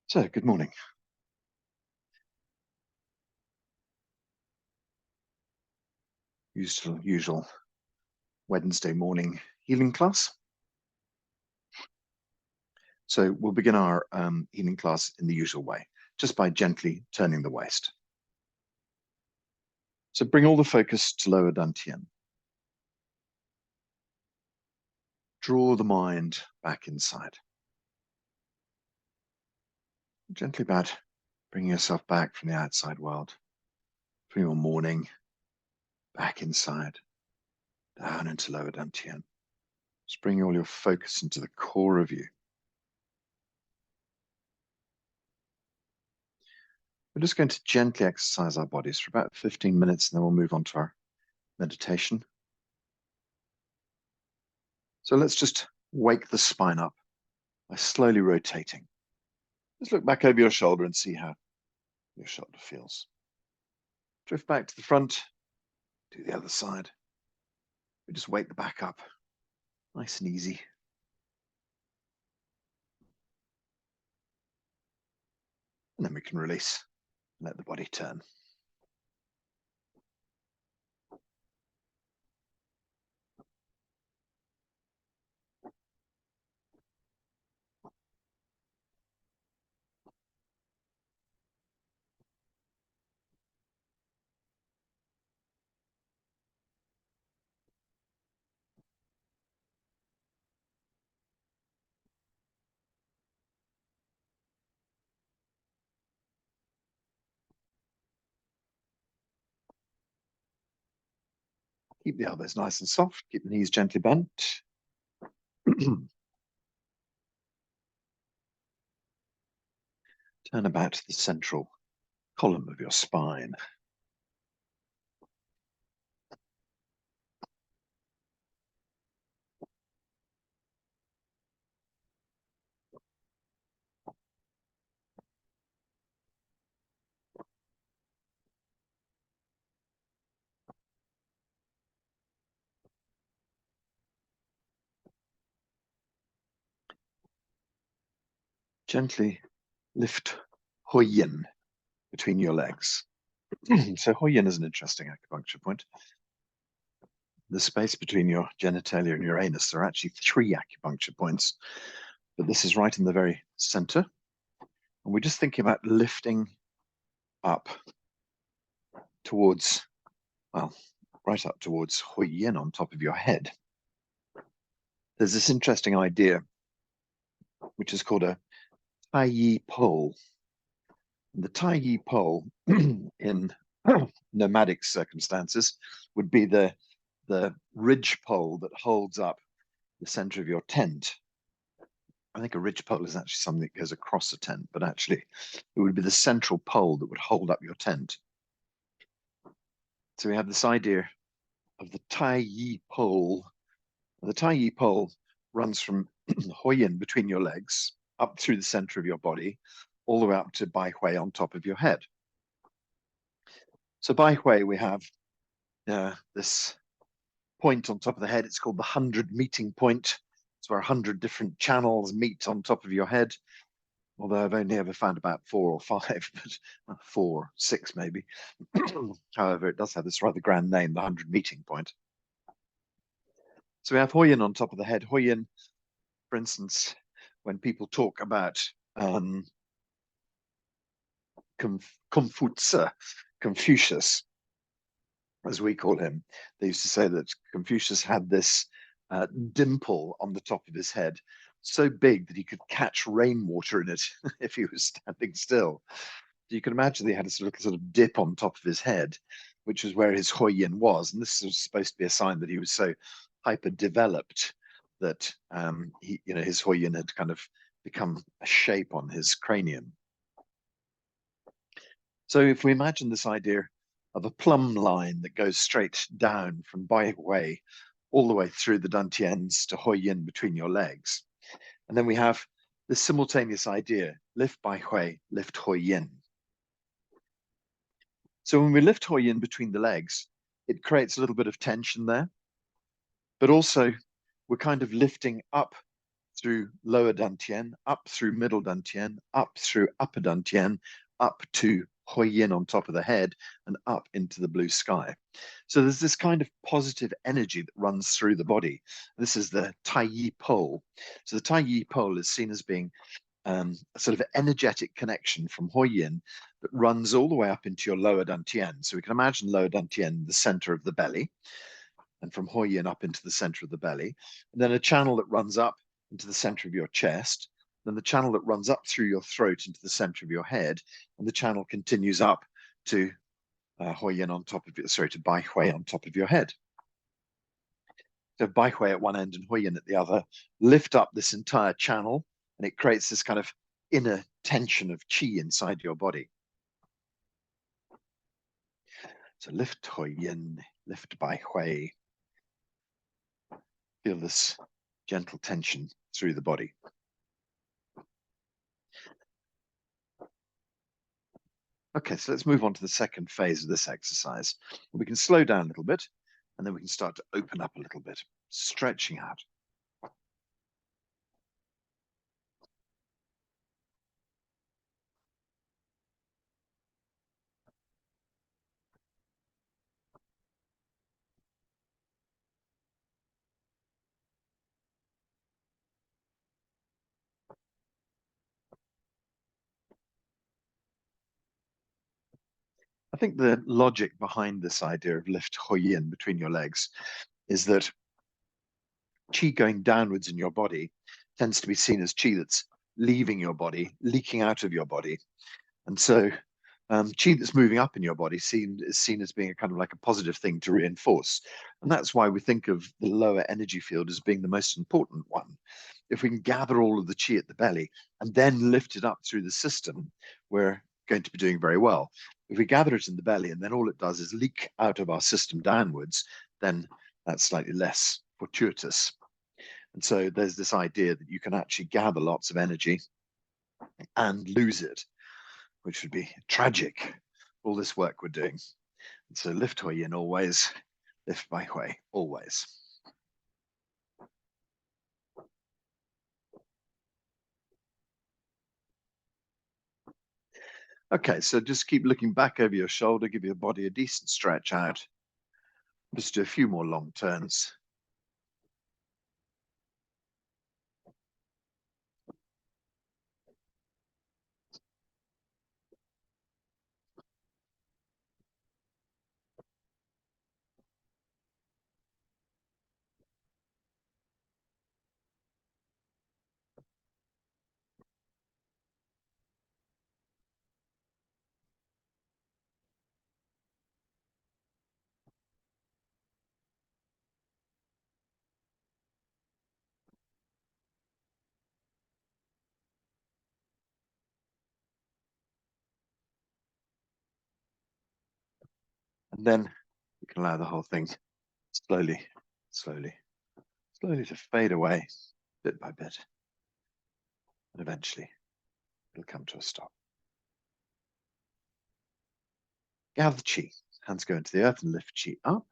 So, good morning. Usual Wednesday morning healing class. So we'll begin our healing class in the usual way, just by gently turning the waist. So bring all the focus to lower dantian. Draw the mind back inside. Gently about bringing yourself back from the outside world, from your morning, back inside, down into lower dantian. Just bring all your focus into the core of you. We're just going to gently exercise our bodies for about 15 minutes, and then we'll move on to our meditation. So let's just wake the spine up by slowly rotating. Just look back over your shoulder and see how your shoulder feels. Drift back to the front, do the other side. We just wake the back up, nice and easy. And then we can release, let the body turn. Keep the elbows nice and soft, keep the knees gently bent. Turn about to the central column of your spine. Gently lift Hui Yin between your legs. So Hui Yin is an interesting acupuncture point. The space between your genitalia and your anus, there are actually 3 acupuncture points, but this is right in the very center. And we're just thinking about lifting up towards, well, right up towards Hui Yin on top of your head. There's this interesting idea, which is called a Tai Yi pole. And the Tai Yi pole in nomadic circumstances would be the ridge pole that holds up the center of your tent. I think a ridge pole is actually something that goes across a tent, but actually it would be the central pole that would hold up your tent. So we have this idea of the Tai Yi pole. The Tai Yi pole runs from Hui Yin between your legs, up through the center of your body, all the way up to Bai Hui on top of your head. So Bai Hui, we have this point on top of the head. It's called the 100 meeting point. It's where 100 different channels meet on top of your head. Although I've only ever found about 4 or 5, but 4, 6 maybe. However, it does have this rather grand name, the 100 meeting point. So we have Hui Yin on top of the head. Hui Yin, for instance, when people talk about Confucius, as we call him, they used to say that Confucius had this dimple on the top of his head, so big that he could catch rainwater in it if he was standing still. So you can imagine that he had a sort of dip on top of his head, which was where his Hui Yin was. And this was supposed to be a sign that he was so hyper developed that his Hui Yin had kind of become a shape on his cranium. So if we imagine this idea of a plumb line that goes straight down from Bai Hui all the way through the dantians to Hui Yin between your legs. And then we have this simultaneous idea, lift Bai Hui, lift Hui Yin. So when we lift Hui Yin between the legs, it creates a little bit of tension there, but also we're kind of lifting up through lower dantian, up through middle dantian, up through upper dantian, up to Hui Yin on top of the head, and up into the blue sky. So there's this kind of positive energy that runs through the body. This is the Tai Yi pole. So the Tai Yi pole is seen as being a sort of energetic connection from Hui Yin that runs all the way up into your lower dantian. So we can imagine lower dantian, the center of the belly, and from Hui Yin up into the center of the belly, and then a channel that runs up into the center of your chest, then the channel that runs up through your throat into the center of your head, and the channel continues up to Hui Yin on top of it, sorry, to Bai Hui on top of your head. So Bai Hui at one end and Hui Yin at the other lift up this entire channel, and it creates this kind of inner tension of qi inside your body. So lift Hui Yin, lift Bai Hui. Feel this gentle tension through the body. Okay, so let's move on to the second phase of this exercise. We can slow down a little bit, and then we can start to open up a little bit, stretching out. I think the logic behind this idea of lift Hui Yin between your legs is that qi going downwards in your body tends to be seen as qi that's leaving your body, leaking out of your body. And so qi that's moving up in your body is seen as being a kind of like a positive thing to reinforce. And that's why we think of the lower energy field as being the most important one. If we can gather all of the qi at the belly and then lift it up through the system, we're going to be doing very well. If we gather it in the belly and then all it does is leak out of our system downwards, then that's slightly less fortuitous. And so there's this idea that you can actually gather lots of energy and lose it, which would be tragic, all this work we're doing. And so lift Hui Yin always, lift Bai Hui always. Okay, so just keep looking back over your shoulder, give your body a decent stretch out. Just do a few more long turns. And then you can allow the whole thing slowly, slowly, slowly to fade away bit by bit. And eventually it'll come to a stop. Gather qi. Hands go into the earth and lift qi up.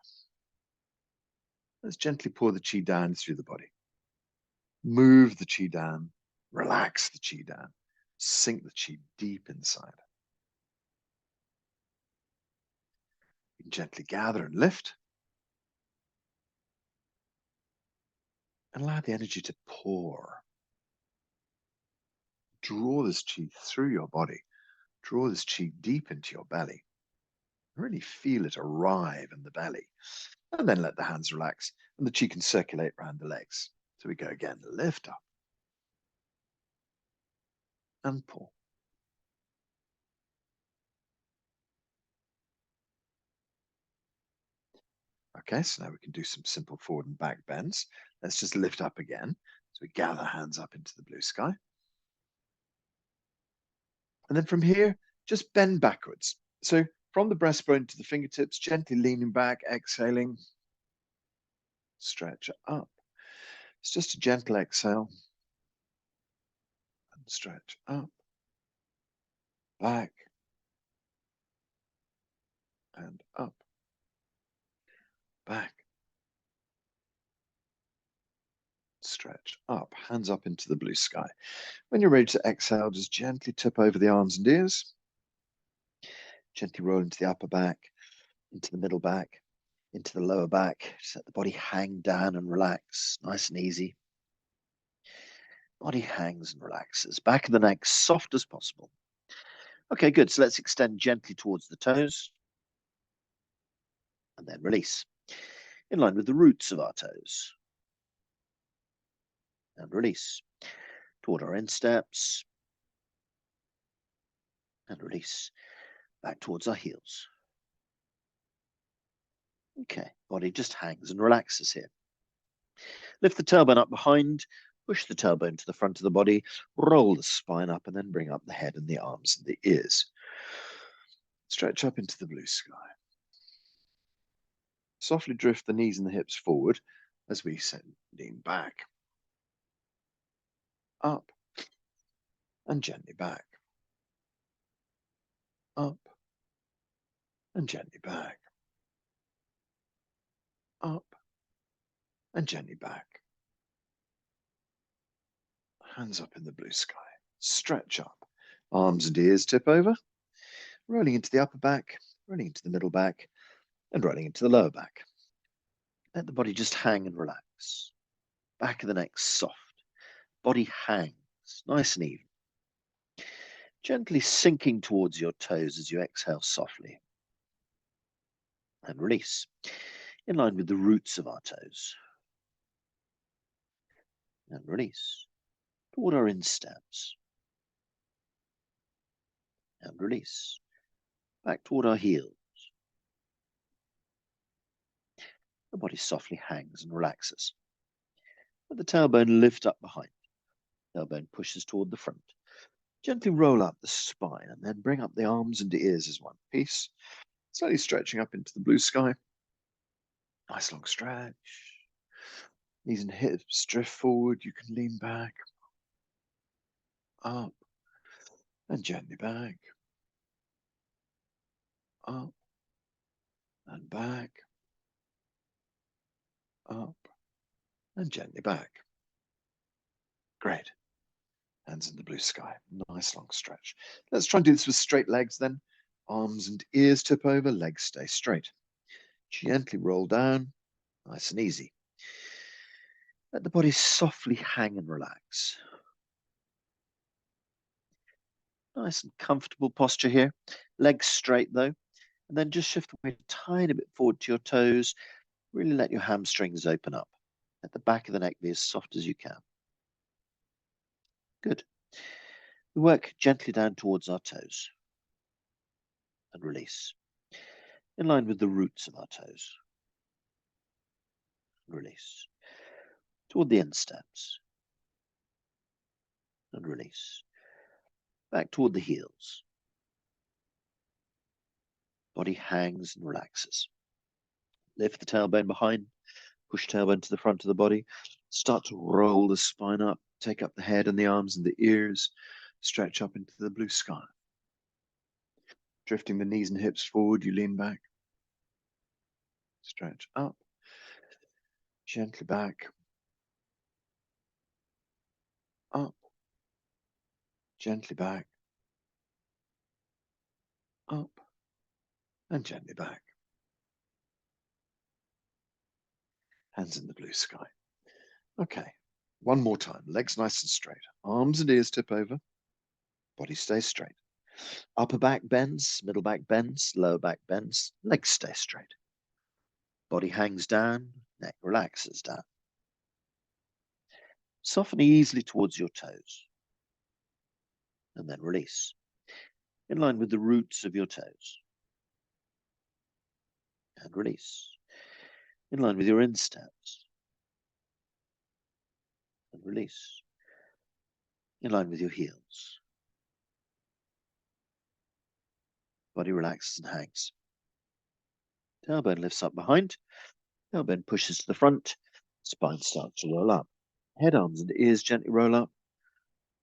Let's gently pour the qi down through the body. Move the qi down, relax the qi down, sink the qi deep inside. You can gently gather and lift. And allow the energy to pour. Draw this qi through your body. Draw this qi deep into your belly. Really feel it arrive in the belly. And then let the hands relax and the qi can circulate around the legs. So we go again, lift up and pull. Okay, so now we can do some simple forward and back bends. Let's just lift up again. So we gather hands up into the blue sky. And then from here, just bend backwards. So from the breastbone to the fingertips, gently leaning back, exhaling. Stretch up. It's just a gentle exhale. And stretch up. Back. And up. Back. Stretch up, hands up into the blue sky. When you're ready to exhale, just gently tip over the arms and ears. Gently roll into the upper back, into the middle back, into the lower back. Just let the body hang down and relax, nice and easy. Body hangs and relaxes. Back of the neck, soft as possible. Okay, good. So let's extend gently towards the toes. And then release. In line with the roots of our toes. And release. Toward our insteps. And release. Back towards our heels. Okay, body just hangs and relaxes here. Lift the tailbone up behind, push the tailbone to the front of the body, roll the spine up, and then bring up the head and the arms and the ears. Stretch up into the blue sky. Softly drift the knees and the hips forward as we lean back. Up and gently back. Up and gently back. Up and gently back. Hands up in the blue sky. Stretch up. Arms and ears tip over. Rolling into the upper back, rolling into the middle back, and rolling into the lower back. Let the body just hang and relax. Back of the neck soft. Body hangs, nice and even. Gently sinking towards your toes as you exhale softly. And release. In line with the roots of our toes. And release. Toward our insteps. And release. Back toward our heels. The body softly hangs and relaxes. Let the tailbone lift up behind. Tailbone pushes toward the front. Gently roll up the spine and then bring up the arms and ears as one piece. Slowly stretching up into the blue sky. Nice long stretch. Knees and hips drift forward. You can lean back. Up. And gently back. Up. And back. Up. And gently back. Great. Hands in the blue sky. Nice long stretch. Let's try and do this with straight legs then. Arms and ears tip over. Legs stay straight. Gently roll down. Nice and easy. Let the body softly hang and relax. Nice and comfortable posture here. Legs straight though. And then just shift the weight a tiny bit forward to your toes. Really let your hamstrings open up. Let the back of the neck be as soft as you can. Good. We work gently down towards our toes. And release. In line with the roots of our toes. And release. Toward the insteps. And release. Back toward the heels. Body hangs and relaxes. Lift the tailbone behind. Push tailbone to the front of the body. Start to roll the spine up. Take up the head and the arms and the ears. Stretch up into the blue sky. Drifting the knees and hips forward, you lean back. Stretch up. Gently back. Up. Gently back. Up. And gently back. Hands in the blue sky. Okay. One more time. Legs nice and straight. Arms and ears tip over. Body stays straight. Upper back bends, middle back bends, lower back bends. Legs stay straight. Body hangs down, neck relaxes down. Soften easily towards your toes. And then release. In line with the roots of your toes. And release. In line with your insteps. And release. In line with your heels. Body relaxes and hangs. Tailbone lifts up behind. Tailbone pushes to the front. Spine starts to roll up. Head, arms, and ears gently roll up.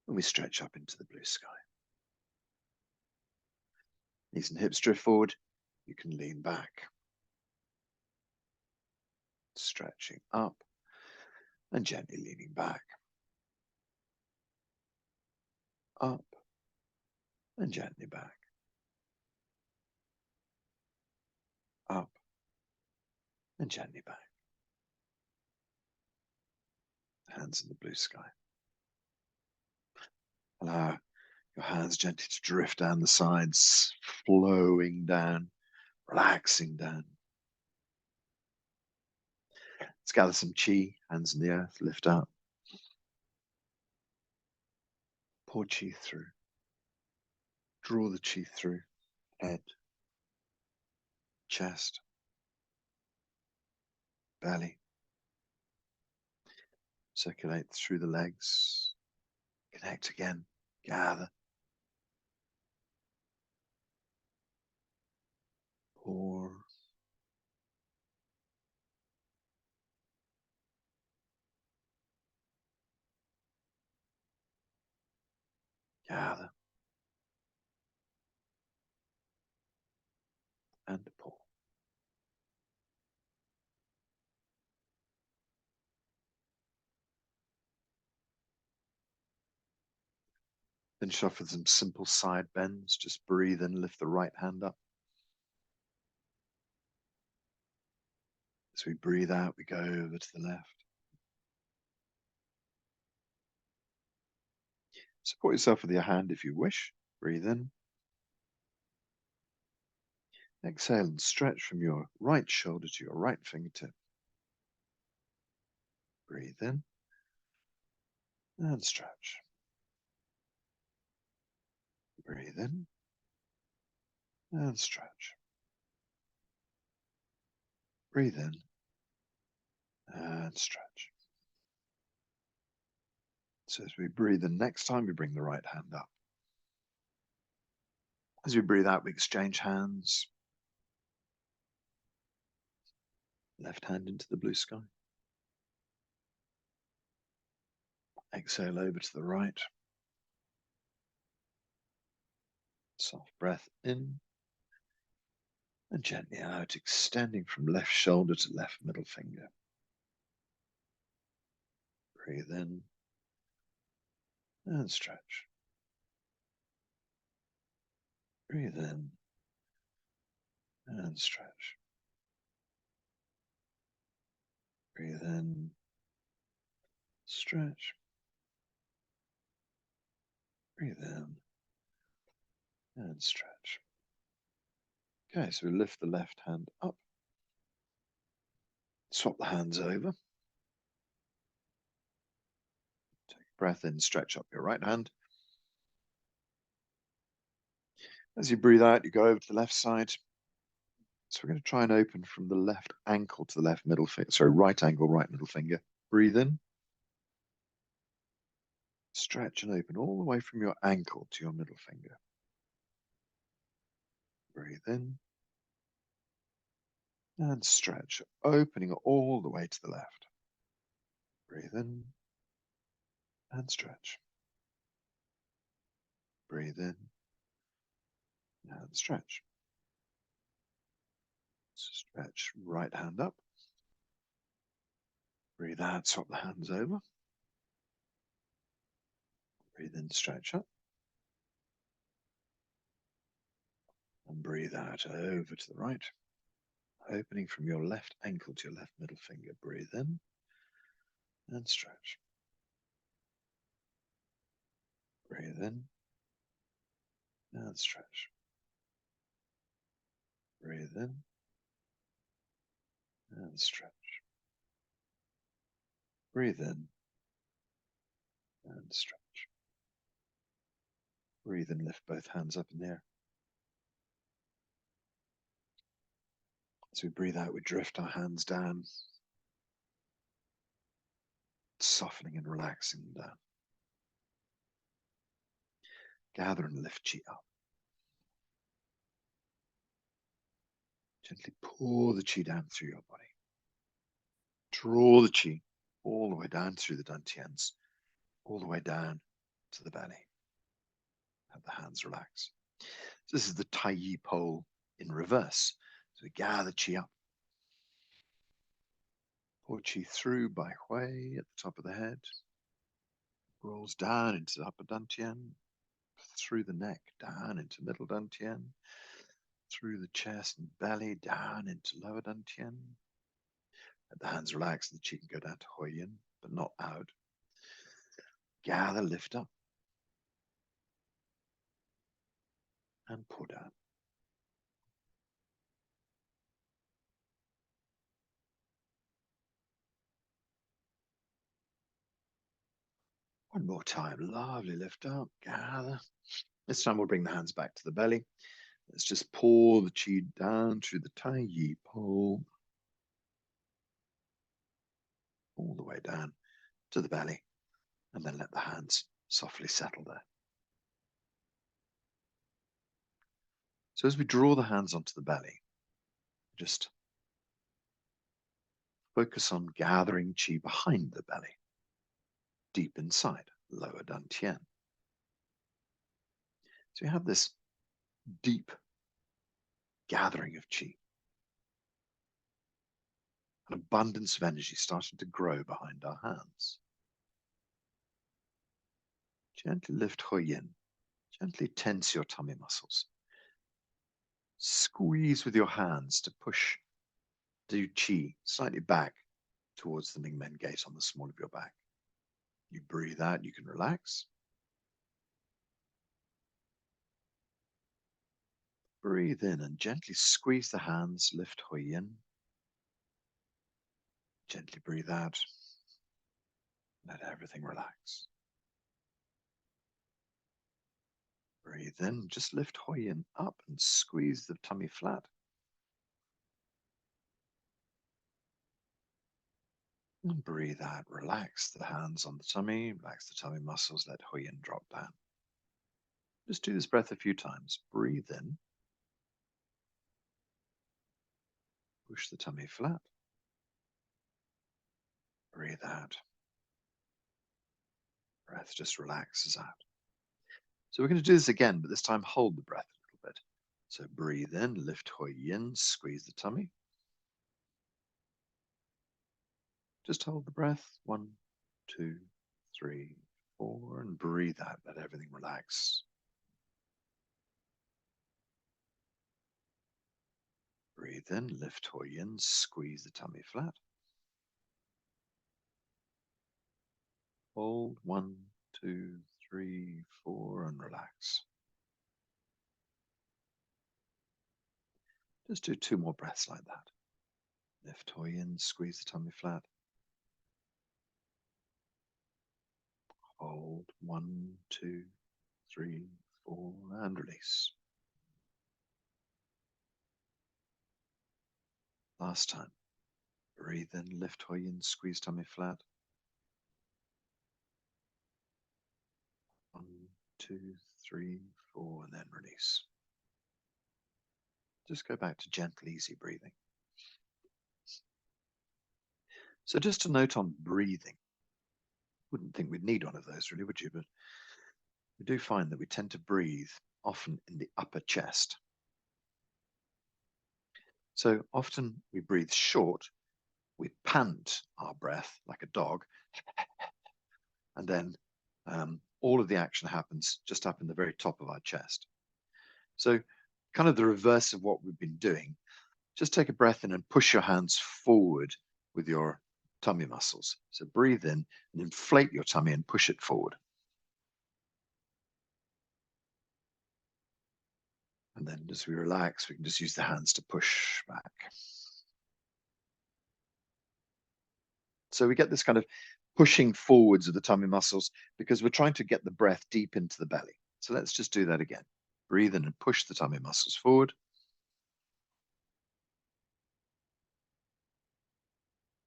And we stretch up into the blue sky. Knees and hips drift forward. You can lean back. Stretching up and gently leaning back. up, and gently back. Up, and gently back. Hands in the blue sky. Allow your hands gently to drift down the sides, flowing down, relaxing down. Let's gather some chi, hands in the earth, lift up. Pour chi through. Draw the chi through. Head, chest, belly. Circulate through the legs. Connect again. Gather. Pour. Gather. And pour. Finish off with some simple side bends. Just breathe in, lift the right hand up. As we breathe out, we go over to the left. Support yourself with your hand if you wish. Breathe in. Exhale and stretch from your right shoulder to your right fingertip. Breathe in and stretch. Breathe in and stretch. Breathe in and stretch. So as we breathe in, next time we bring the right hand up. As we breathe out, we exchange hands. Left hand into the blue sky. Exhale over to the right. Soft breath in and gently out, extending from left shoulder to left middle finger. Breathe in and stretch. Breathe in and stretch. Breathe in, stretch. Breathe in and stretch. Okay, so we lift the left hand up. Swap the hands over. Take a breath in, stretch up your right hand. As you breathe out, you go over to the left side. So we're going to try and open from the left ankle to the left middle finger. Sorry, right ankle, right middle finger. Breathe in. Stretch and open all the way from your ankle to your middle finger. Breathe in. And stretch, opening all the way to the left. Breathe in. And stretch. Breathe in. And stretch. Stretch, right hand up. Breathe out, swap the hands over. Breathe in, stretch up. And breathe out over to the right. Opening from your left ankle to your left middle finger. Breathe in and stretch. Breathe in and stretch. Breathe in and stretch. Breathe in and stretch. Breathe and lift both hands up in the air. As we breathe out, we drift our hands down, softening and relaxing them down. Gather and lift chi up. Gently pour the chi down through your body. Draw the chi all the way down through the dantians, all the way down to the belly. Have the hands relax. So this is the Tai Yi pole in reverse. So we gather chi up. Pour chi through by Hui at the top of the head. Rolls down into the upper dantian. through the neck, down into middle dantian, through the chest and belly, down into lower dantian. Let the hands relax and the cheek can go down to Huiyin, but not out. Gather, lift up, and pull down. One more time. Lovely. Lift up, gather. This time we'll bring the hands back to the belly. Let's just pour the qi down through the Tai Yi pole, all the way down to the belly, and then let the hands softly settle there. So as we draw the hands onto the belly, just focus on gathering qi behind the belly, deep inside, lower dantian. So you have this deep gathering of qi, an abundance of energy starting to grow behind our hands. Gently lift Huiyin, gently tense your tummy muscles. Squeeze with your hands to push the qi slightly back towards the Mingmen gate on the small of your back. You breathe out, you can relax. Breathe in and gently squeeze the hands, lift Huiyin. Gently breathe out. Let everything relax. Breathe in, just lift Huiyin up and squeeze the tummy flat. And breathe out, relax the hands on the tummy, relax the tummy muscles, let Huiyin drop down. Just do this breath a few times. Breathe in. Push the tummy flat. Breathe out. Breath just relaxes out. So we're going to do this again, but this time hold the breath a little bit. So breathe in, lift Huiyin, squeeze the tummy. Just hold the breath. 1, 2, 3, 4, and breathe out. Let everything relax. Breathe in, lift Huiyin, squeeze the tummy flat. Hold 1, 2, 3, 4, and relax. Just do 2 more breaths like that. Lift Huiyin, squeeze the tummy flat. Hold 1, 2, 3, 4, and release. Last time. Breathe in, lift Huiyin, squeeze tummy flat. 1, 2, 3, 4, and then release. Just go back to gentle, easy breathing. So just a note on breathing. Wouldn't think we'd need one of those really, would you? But we do find that we tend to breathe often in the upper chest. So often we breathe short, we pant our breath like a dog, and then all of the action happens just up in the very top of our chest. So kind of the reverse of what we've been doing. Just take a breath in and push your hands forward with your tummy muscles. So breathe in and inflate your tummy and push it forward. And then as we relax, we can just use the hands to push back. So we get this kind of pushing forwards of the tummy muscles because we're trying to get the breath deep into the belly. So let's just do that again. Breathe in and push the tummy muscles forward.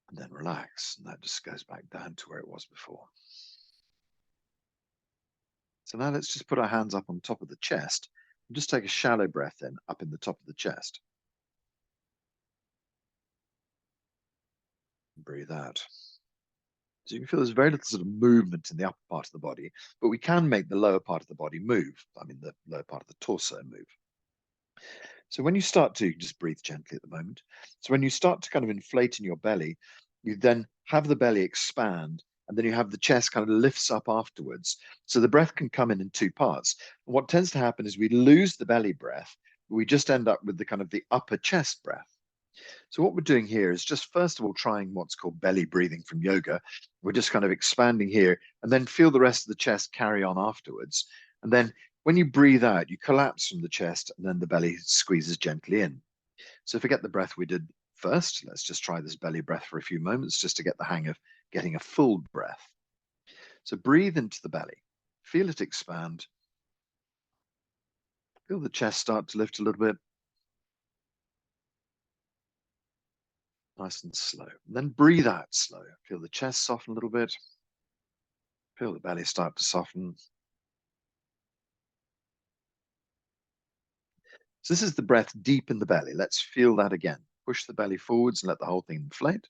And then relax. And that just goes back down to where it was before. So now let's just put our hands up on top of the chest and just take a shallow breath in up in the top of the chest. Breathe out. So you can feel there's very little sort of movement in the upper part of the body, but we can make the lower part of the body move. I mean, the lower part of the torso move. So when you start to, just breathe gently at the moment. So when you start to kind of inflate in your belly, you then have the belly expand and then you have the chest kind of lifts up afterwards. So the breath can come in two parts. And what tends to happen is we lose the belly breath. We just end up with the kind of the upper chest breath. So what we're doing here is just first of all trying what's called belly breathing from yoga. We're just kind of expanding here and then feel the rest of the chest carry on afterwards. And then when you breathe out, you collapse from the chest and then the belly squeezes gently in. So forget the breath we did first. Let's just try this belly breath for a few moments just to get the hang of getting a full breath. So breathe into the belly, feel it expand, feel the chest start to lift a little bit. Nice and slow. And then breathe out slow. Feel the chest soften a little bit. Feel the belly start to soften. So this is the breath deep in the belly. Let's feel that again. Push the belly forwards and let the whole thing inflate.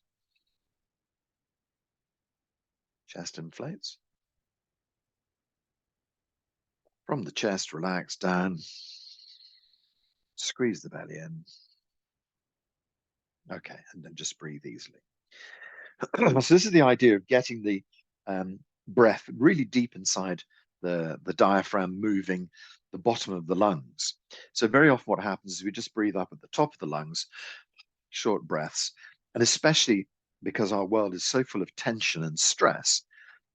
Chest inflates. From the chest, relax down. Squeeze the belly in. Okay, and then just breathe easily. So this is the idea of getting the breath really deep inside the diaphragm, moving the bottom of the lungs. So very often what happens is we just breathe up at the top of the lungs, short breaths, and especially because our world is so full of tension and stress,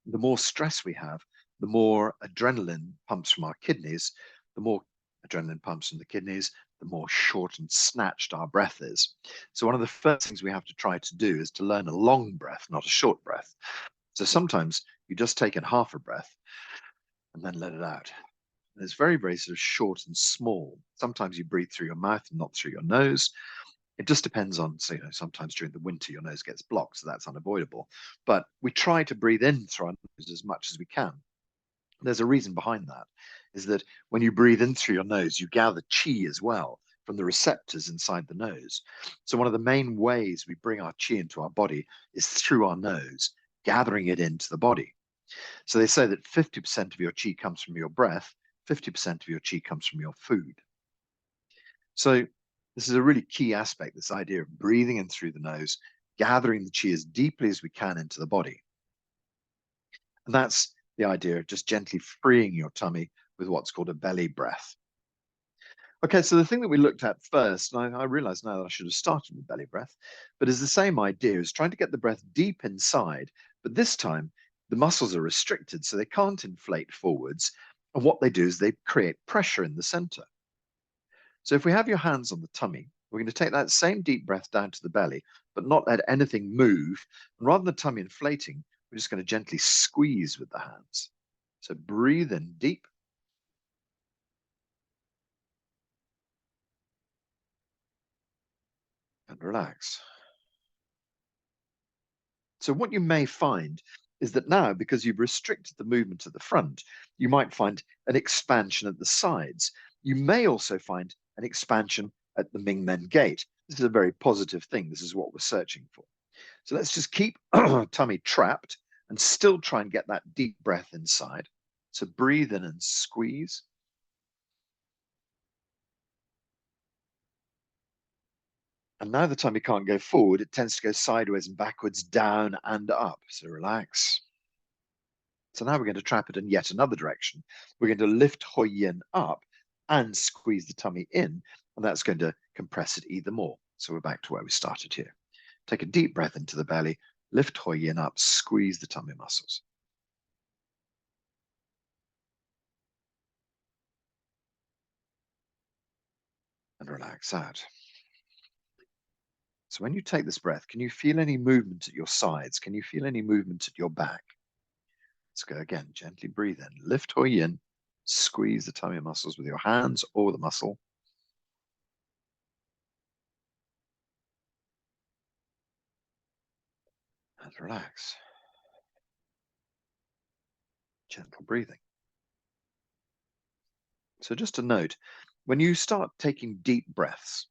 the more stress we have, the more adrenaline pumps from our kidneys, the more adrenaline pumps from the kidneys, the more short and snatched our breath is. So one of the first things we have to try to do is to learn a long breath, not a short breath. So sometimes you just take in half a breath and then let it out. And it's very, very sort of short and small. Sometimes you breathe through your mouth and not through your nose. It just depends on, so, sometimes during the winter your nose gets blocked, so that's unavoidable. But we try to breathe in through our nose as much as we can. There's a reason behind that, is that when you breathe in through your nose, you gather qi as well from the receptors inside the nose. So one of the main ways we bring our qi into our body is through our nose, gathering it into the body. So they say that 50% of your qi comes from your breath, 50% of your qi comes from your food. So this is a really key aspect, this idea of breathing in through the nose, gathering the qi as deeply as we can into the body. And that's the idea of just gently freeing your tummy with what's called a belly breath. Okay, so the thing that we looked at first, and I realize now that I should have started with belly breath, but is the same idea, is trying to get the breath deep inside, but this time the muscles are restricted, so they can't inflate forwards. And what they do is they create pressure in the center. So if we have your hands on the tummy, we're going to take that same deep breath down to the belly, but not let anything move. And rather than the tummy inflating, we're just going to gently squeeze with the hands. So breathe in deep. And relax. So what you may find is that now, because you've restricted the movement at the front, you might find an expansion at the sides. You may also find an expansion at the Mingmen gate. This is a very positive thing. This is what we're searching for. So let's just keep tummy trapped and still try and get that deep breath inside. So breathe in and squeeze. And now the tummy can't go forward, it tends to go sideways and backwards, down and up. So relax. So now we're going to trap it in yet another direction. We're going to lift Hui Yin up and squeeze the tummy in, and that's going to compress it even more. So we're back to where we started here. Take a deep breath into the belly, lift Hui Yin up, squeeze the tummy muscles. And relax out. So when you take this breath, can you feel any movement at your sides? Can you feel any movement at your back? Let's go again. Gently breathe in. Lift Hui Yin. Squeeze the tummy muscles with your hands or the muscle. And relax. Gentle breathing. So just a note, when you start taking deep breaths,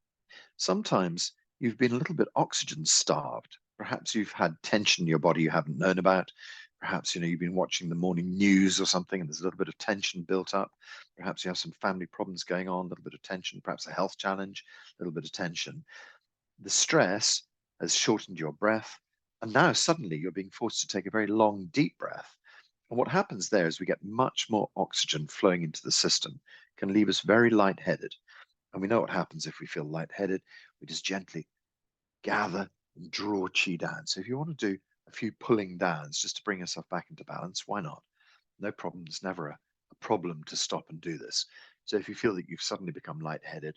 sometimes you've been a little bit oxygen starved. Perhaps you've had tension in your body you haven't known about. Perhaps you've been watching the morning news or something and there's a little bit of tension built up. Perhaps you have some family problems going on, a little bit of tension, perhaps a health challenge, a little bit of tension. The stress has shortened your breath And now suddenly you're being forced to take a very long, deep breath. And what happens there is we get much more oxygen flowing into the system, can leave us very lightheaded. And we know what happens if we feel lightheaded. We just gently gather and draw chi down. So if you want to do a few pulling downs just to bring yourself back into balance, why not? No problem. It's never a problem to stop and do this. So if you feel that you've suddenly become lightheaded,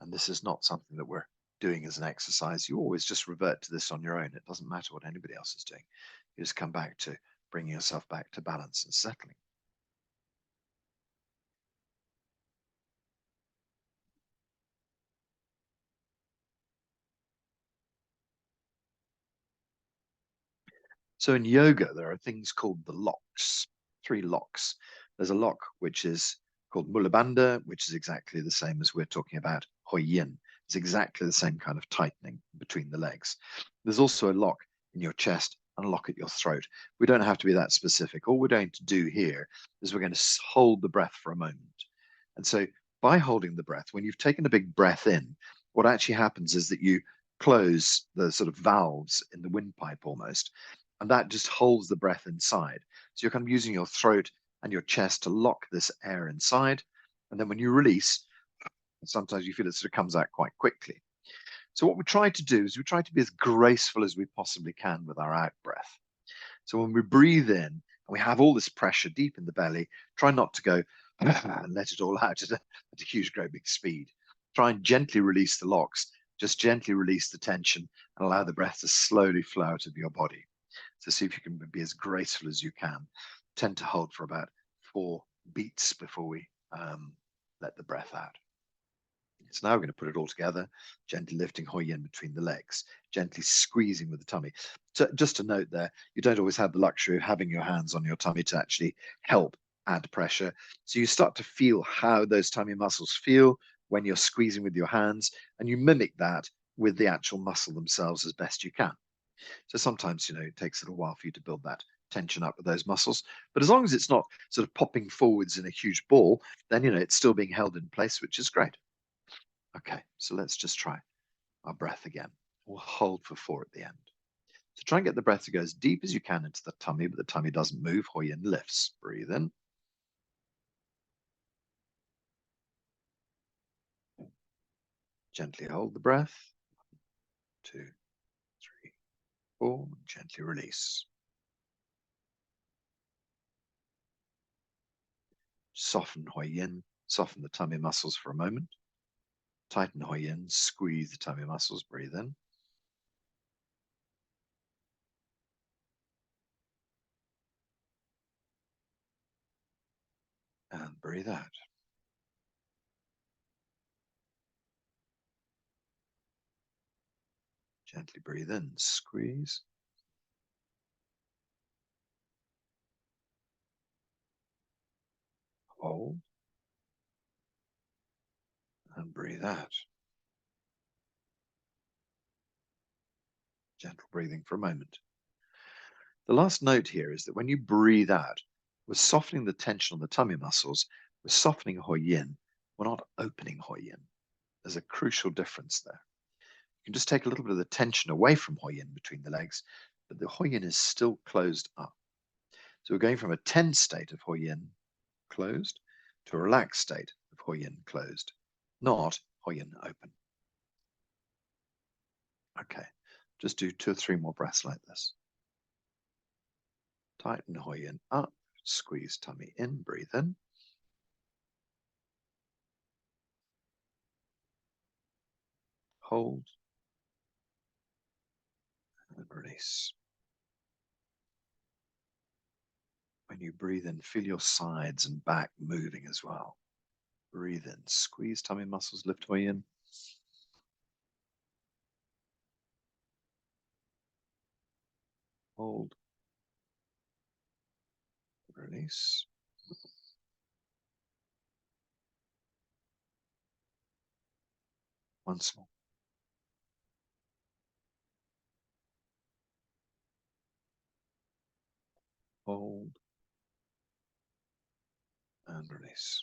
and this is not something that we're doing as an exercise, you always just revert to this on your own. It doesn't matter what anybody else is doing. You just come back to bringing yourself back to balance and settling. So in yoga, there are things called the locks, three locks. There's a lock which is called Mulabandha, which is exactly the same as we're talking about Hoi Yin. It's exactly the same kind of tightening between the legs. There's also a lock in your chest and a lock at your throat. We don't have to be that specific. All we're going to do here is we're going to hold the breath for a moment. And so by holding the breath, when you've taken a big breath in, what actually happens is that you close the sort of valves in the windpipe almost, and that just holds the breath inside. So you're kind of using your throat and your chest to lock this air inside. And then when you release, sometimes you feel it sort of comes out quite quickly. So what we try to do is we try to be as graceful as we possibly can with our out breath. So when we breathe in and we have all this pressure deep in the belly, try not to go and let it all out at a huge, great big speed. Try and gently release the locks, just gently release the tension and allow the breath to slowly flow out of your body. So see if you can be as graceful as you can. Tend to hold for about 4 beats before we let the breath out. So now we're going to put it all together, gently lifting Hoi Yin between the legs, gently squeezing with the tummy. So just a note there, you don't always have the luxury of having your hands on your tummy to actually help add pressure. So you start to feel how those tummy muscles feel when you're squeezing with your hands, and you mimic that with the actual muscle themselves as best you can. So sometimes, it takes a little while for you to build that tension up with those muscles. But as long as it's not sort of popping forwards in a huge ball, then, it's still being held in place, which is great. Okay, so let's just try our breath again. We'll hold for 4 at the end. So try and get the breath to go as deep as you can into the tummy, but the tummy doesn't move. Hoi Yin lifts. Breathe in. Gently hold the breath. 2, 3, 4. Gently release. Soften Hoi Yin. Soften the tummy muscles for a moment. Tighten Hoi Yin. Squeeze the tummy muscles. Breathe in. And breathe out. Gently breathe in. Squeeze. Hold. And breathe out. Gentle breathing for a moment. The last note here is that when you breathe out, we're softening the tension on the tummy muscles, we're softening Hoi Yin, we're not opening Hoi Yin. There's a crucial difference there. You can just take a little bit of the tension away from Hoi Yin between the legs, but the Hoi Yin is still closed up. So we're going from a tense state of Hoi Yin closed to a relaxed state of Hoi Yin closed, not Hoi Yin open. Okay, just do 2 or 3 more breaths like this. Tighten Hoi Yin up, squeeze tummy in, breathe in. Hold and release. When you breathe in, feel your sides and back moving as well. Breathe in, squeeze tummy muscles, lift Hoi Yin. Hold, release. Once more. Hold and release.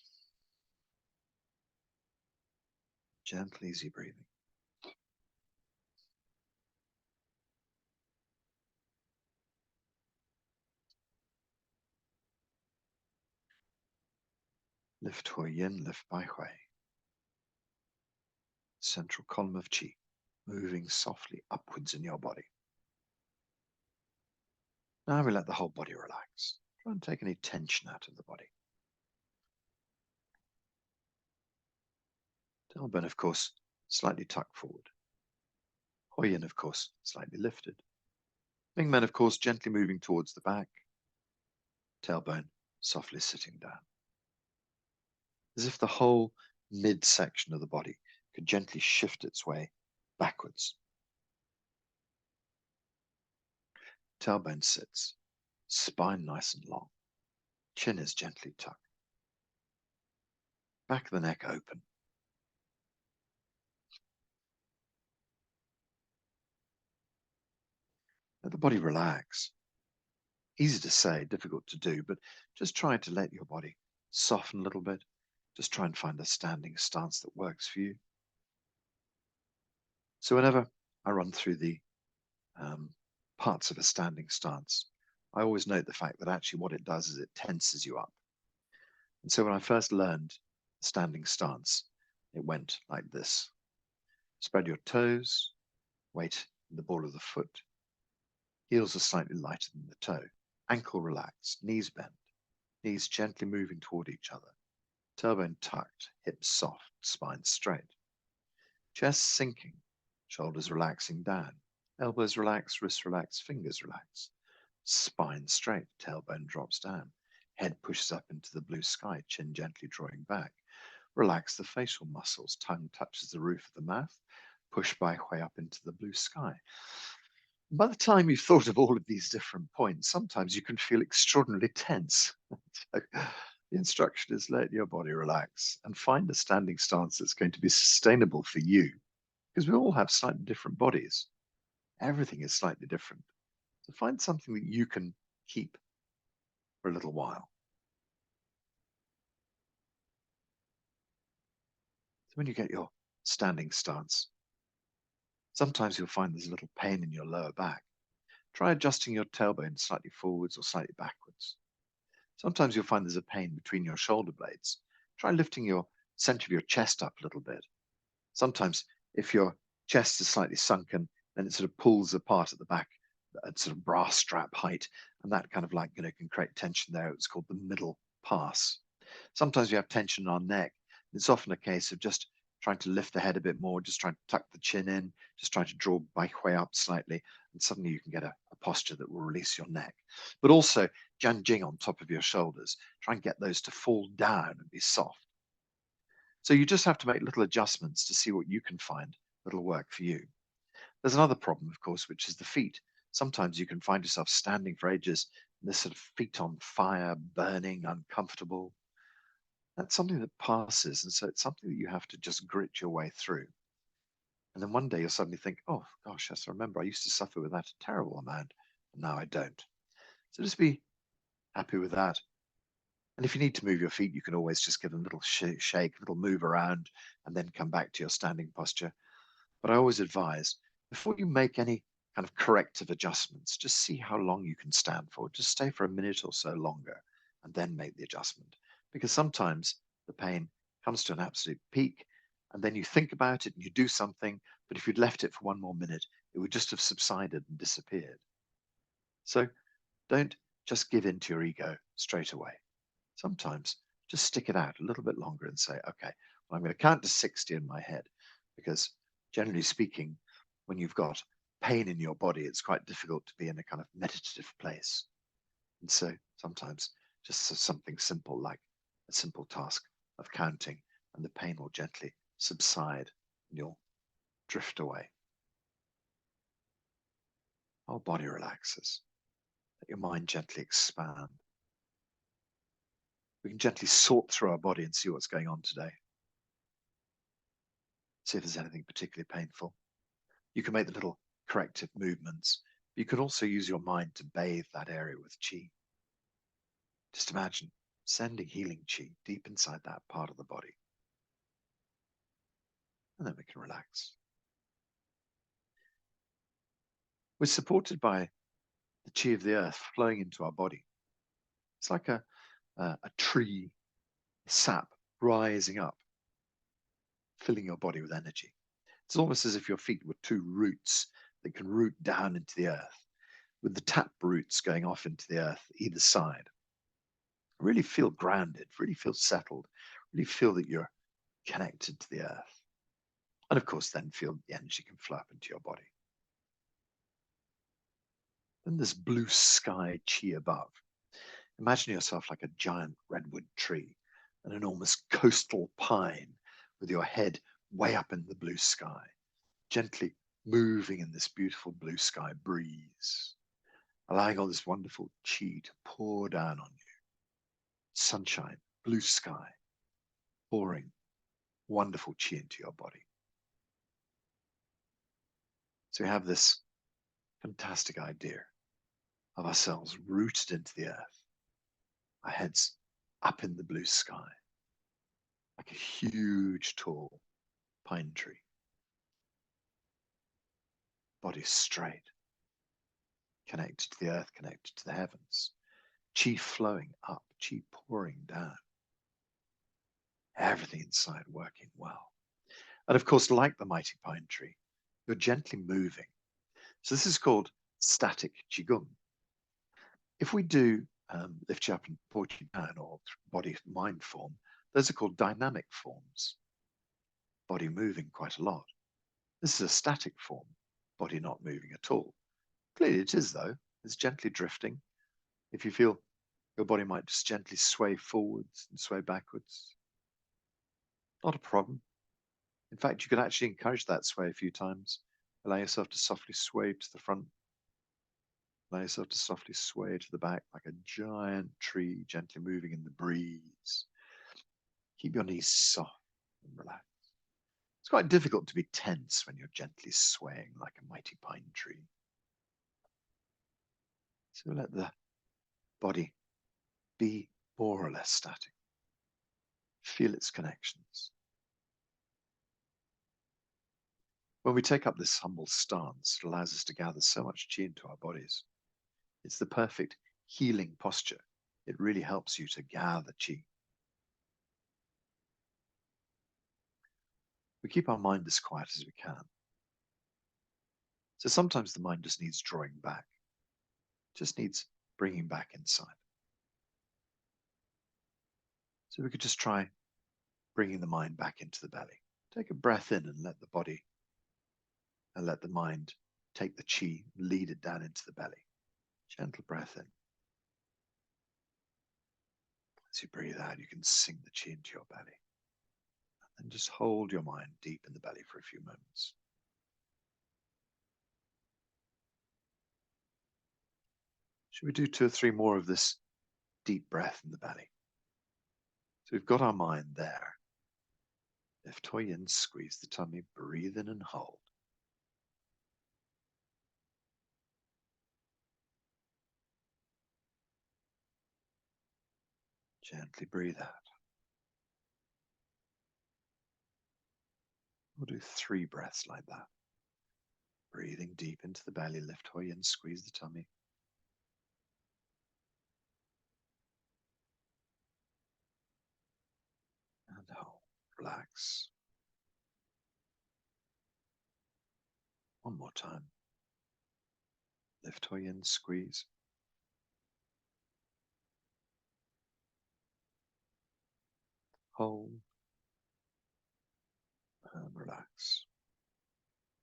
Gentle, easy breathing. Lift Hui Yin, lift Bai Hui. Central column of Qi, moving softly upwards in your body. Now we let the whole body relax. Try and take any tension out of the body. Tailbone, of course, slightly tucked forward. Hui Yin, of course, slightly lifted. Mingmen, of course, gently moving towards the back. Tailbone softly sitting down. As if the whole midsection of the body could gently shift its way backwards. Tailbone sits, spine nice and long. Chin is gently tucked. Back of the neck open. Let the body relax. Easy to say, difficult to do, but just try to let your body soften a little bit. Just try and find a standing stance that works for you. So whenever I run through the parts of a standing stance, I always note the fact that actually what it does is it tenses you up. And so when I first learned the standing stance, it went like this. Spread your toes, weight in the ball of the foot. Heels are slightly lighter than the toe. Ankle relaxed, knees bent, knees gently moving toward each other. Tailbone tucked, hips soft, spine straight. Chest sinking, shoulders relaxing down. Elbows relax, wrists relax, fingers relax. Spine straight, tailbone drops down. Head pushes up into the blue sky, chin gently drawing back. Relax the facial muscles, tongue touches the roof of the mouth. Push Bai Hui up into the blue sky. By the time you've thought of all of these different points, sometimes you can feel extraordinarily tense. So the instruction is let your body relax and find a standing stance that's going to be sustainable for you, because we all have slightly different bodies. Everything is slightly different. So find something that you can keep for a little while. So when you get your standing stance, sometimes you'll find there's a little pain in your lower back. Try adjusting your tailbone slightly forwards or slightly backwards. Sometimes you'll find there's a pain between your shoulder blades. Try lifting your center of your chest up a little bit. Sometimes if your chest is slightly sunken, then it sort of pulls apart at the back at sort of bra strap height, and that kind of like, can create tension there. It's called the middle pass. Sometimes we have tension in our neck. It's often a case of just trying to lift the head a bit more, just trying to tuck the chin in, just trying to draw Bai Hui up slightly, and suddenly you can get a posture that will release your neck. But also Jianjing on top of your shoulders. Try and get those to fall down and be soft. So you just have to make little adjustments to see what you can find that'll work for you. There's another problem, of course, which is the feet. Sometimes you can find yourself standing for ages, and this sort of feet on fire, burning, uncomfortable. That's something that passes, and so it's something that you have to just grit your way through. And then one day you'll suddenly think, oh gosh, yes, I remember I used to suffer with that a terrible amount, and now I don't. So just be happy with that. And if you need to move your feet, you can always just give them a little shake, a little move around, and then come back to your standing posture. But I always advise, before you make any kind of corrective adjustments, just see how long you can stand for. Just stay for a minute or so longer, and then make the adjustment. Because sometimes the pain comes to an absolute peak, and then you think about it and you do something, but if you'd left it for one more minute, it would just have subsided and disappeared. So don't just give in to your ego straight away. Sometimes just stick it out a little bit longer and say, okay, well, I'm going to count to 60 in my head, because generally speaking, when you've got pain in your body, it's quite difficult to be in a kind of meditative place. And so sometimes just something simple like a simple task of counting, and the pain will gently subside and you'll drift away. Our body relaxes. Let your mind gently expand. We can gently sort through our body and see what's going on today. See if there's anything particularly painful. You can make the little corrective movements. You can also use your mind to bathe that area with qi. Just imagine sending healing qi deep inside that part of the body. And then we can relax. We're supported by the qi of the earth flowing into our body. It's like a tree sap rising up, filling your body with energy. It's almost as if your feet were two roots that can root down into the earth, with the tap roots going off into the earth either side. Really feel grounded, really feel settled, really feel that you're connected to the earth. And of course, then feel the energy can flow up into your body. Then there's blue sky chi above. Imagine yourself like a giant redwood tree, an enormous coastal pine with your head way up in the blue sky, gently moving in this beautiful blue sky breeze, allowing all this wonderful chi to pour down on you. Sunshine, blue sky, pouring wonderful chi into your body. So we have this fantastic idea of ourselves rooted into the earth, our heads up in the blue sky, like a huge, tall pine tree. Body straight, connected to the earth, connected to the heavens. Chi flowing up, chi pouring down. Everything inside working well. And of course, like the mighty pine tree, you're gently moving. So this is called static qigong. If we do lift you up and support you down, or body mind form, those are called dynamic forms. Body moving quite a lot. This is a static form, body not moving at all. Clearly it is though, it's gently drifting. If you feel your body might just gently sway forwards and sway backwards, not a problem. In fact, you could actually encourage that sway a few times. Allow yourself to softly sway to the front. Allow yourself to softly sway to the back like a giant tree gently moving in the breeze. Keep your knees soft and relaxed. It's quite difficult to be tense when you're gently swaying like a mighty pine tree. So let the body be more or less static. Feel its connections. When we take up this humble stance, it allows us to gather so much chi into our bodies. It's the perfect healing posture. It really helps you to gather chi. We keep our mind as quiet as we can. So sometimes the mind just needs drawing back, just needs bringing back inside. So we could just try bringing the mind back into the belly. Take a breath in and let the body and let the mind take the chi, lead it down into the belly. Gentle breath in. As you breathe out, you can sink the chi into your belly. And just hold your mind deep in the belly for a few moments. Should we do 2 or 3 more of this deep breath in the belly? So we've got our mind there. Lift Hui Yin, squeeze the tummy, breathe in and hold. Gently breathe out. We'll do 3 breaths like that. Breathing deep into the belly, lift Hui Yin, squeeze the tummy. And hold. Relax. One more time. Lift Hui Yin, squeeze. Hold. And relax.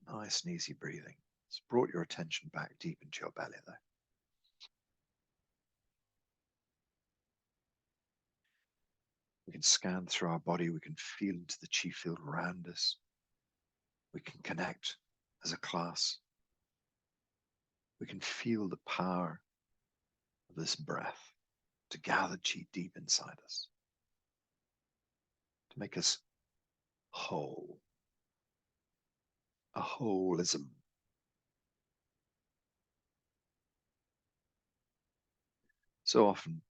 Nice and easy breathing. It's brought your attention back deep into your belly though. We can scan through our body. We can feel into the chi field around us. We can connect as a class. We can feel the power of this breath to gather chi deep inside us, to make us whole, a holism. So often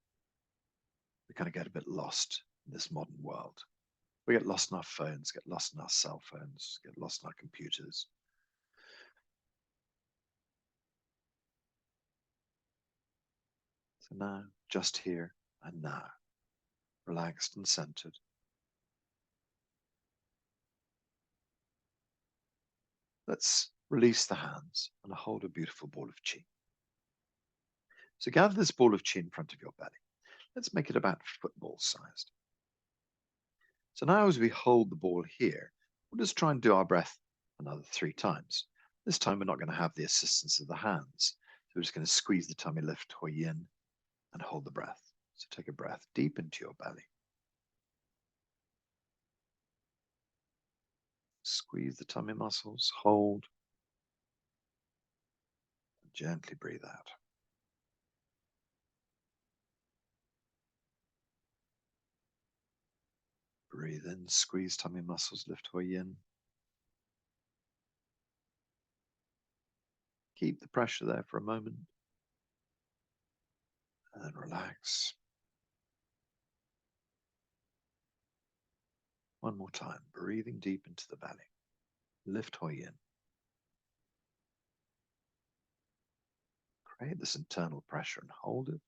we kind of get a bit lost in this modern world. We get lost in our phones, get lost in our cell phones, get lost in our computers. So now, just here and now, relaxed and centered, Let's release the hands and hold a beautiful ball of qi. So gather this ball of qi in front of your belly. Let's make it about football sized. So now as we hold the ball here, we'll just try and do our breath another 3 times. This time we're not going to have the assistance of the hands. So we're just going to squeeze the tummy, lift Hui Yin, and hold the breath. So take a breath deep into your belly. Squeeze the tummy muscles, hold, and gently breathe out. Breathe in, squeeze tummy muscles, lift Hui Yin. Keep the pressure there for a moment. And then relax. One more time, breathing deep into the belly. Lift Hui Yin. Create this internal pressure and hold it.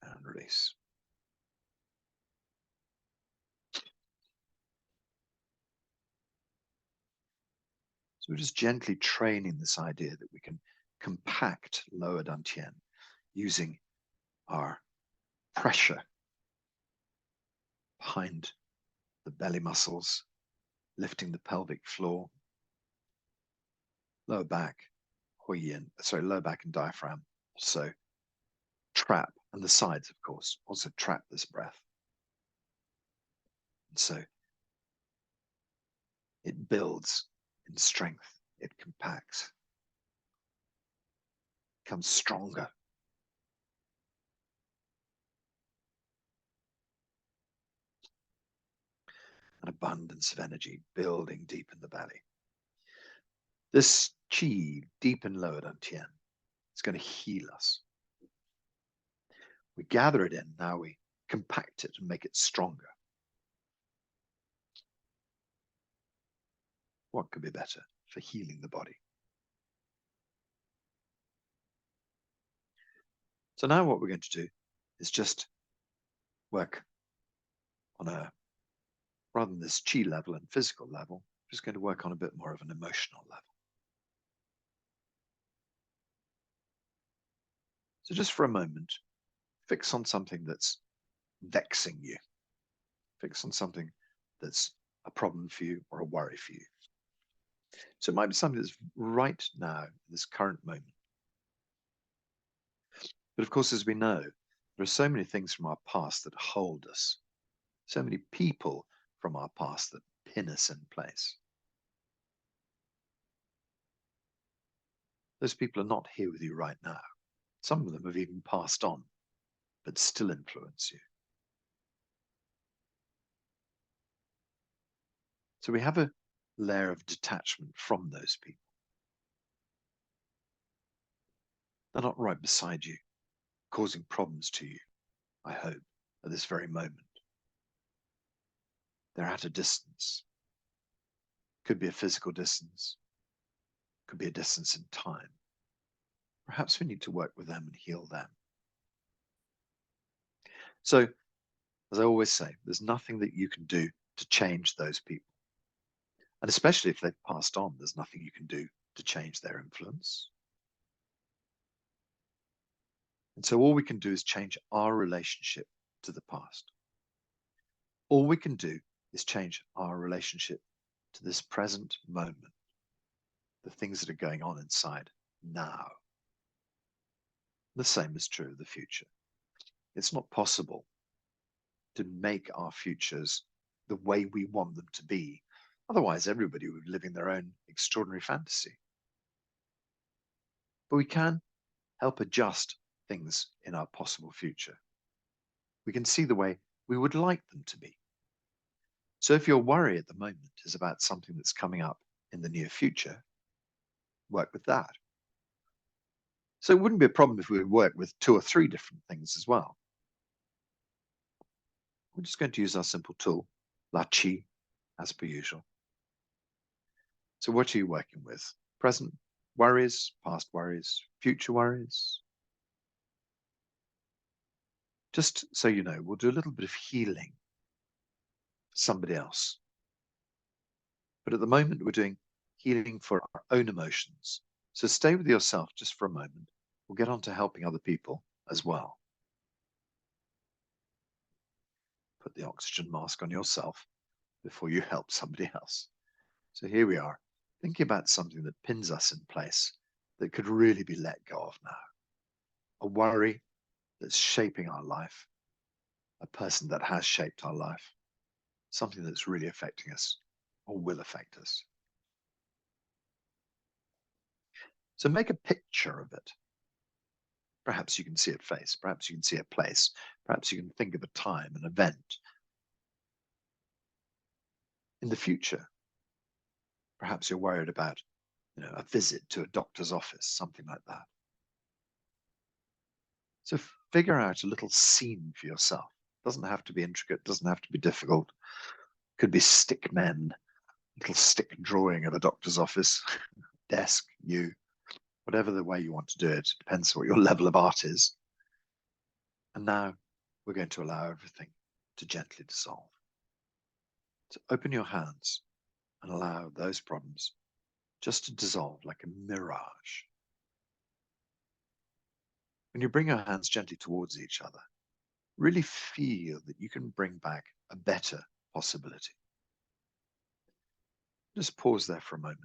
And release. So we're just gently training this idea that we can compact lower dantian using our pressure behind the belly muscles, lifting the pelvic floor, lower back, lower back and diaphragm also trap, and the sides, of course, also trap this breath. And so it builds in strength, it compacts, becomes stronger. An abundance of energy building deep in the belly. This qi deep in lower dantian is going to heal us. We gather it in, now we compact it and make it stronger. What could be better for healing the body? So now what we're going to do is just work on rather than this qi level and physical level, just going to work on a bit more of an emotional level. So just for a moment, fix on something that's vexing you. Fix on something that's a problem for you or a worry for you. So it might be something that's right now, in this current moment. But of course, as we know, there are so many things from our past that hold us, so many people from our past that pin us in place. Those people are not here with you right now. Some of them have even passed on, but still influence you. So we have a layer of detachment from those people. They're not right beside you, causing problems to you, I hope, at this very moment. They're at a distance. Could be a physical distance, could be a distance in time. Perhaps we need to work with them and heal them. So, as I always say, there's nothing that you can do to change those people. And especially if they've passed on, there's nothing you can do to change their influence. And so all we can do is change our relationship to the past. All we can do is change our relationship to this present moment, the things that are going on inside now. The same is true of the future. It's not possible to make our futures the way we want them to be. Otherwise, everybody would be living their own extraordinary fantasy. But we can help adjust things in our possible future. We can see the way we would like them to be. So if your worry at the moment is about something that's coming up in the near future, work with that. So it wouldn't be a problem if we would work with 2 or 3 different things as well. We're just going to use our simple tool, La Qi, as per usual. So what are you working with? Present worries, past worries, future worries? Just so you know, we'll do a little bit of healing for somebody else. But at the moment, we're doing healing for our own emotions. So stay with yourself just for a moment. We'll get on to helping other people as well. Put the oxygen mask on yourself before you help somebody else. So here we are, thinking about something that pins us in place that could really be let go of now. A worry that's shaping our life, a person that has shaped our life, something that's really affecting us or will affect us. So make a picture of it. Perhaps you can see a face, perhaps you can see a place, perhaps you can think of a time, an event. In the future, perhaps you're worried about, a visit to a doctor's office, something like that. So figure out a little scene for yourself. It doesn't have to be intricate, doesn't have to be difficult. Could be stick men, little stick drawing of a doctor's office, desk, you, whatever the way you want to do it. Depends what your level of art is. And now we're going to allow everything to gently dissolve. So open your hands and allow those problems just to dissolve like a mirage. When you bring your hands gently towards each other, really feel that you can bring back a better possibility. Just pause there for a moment.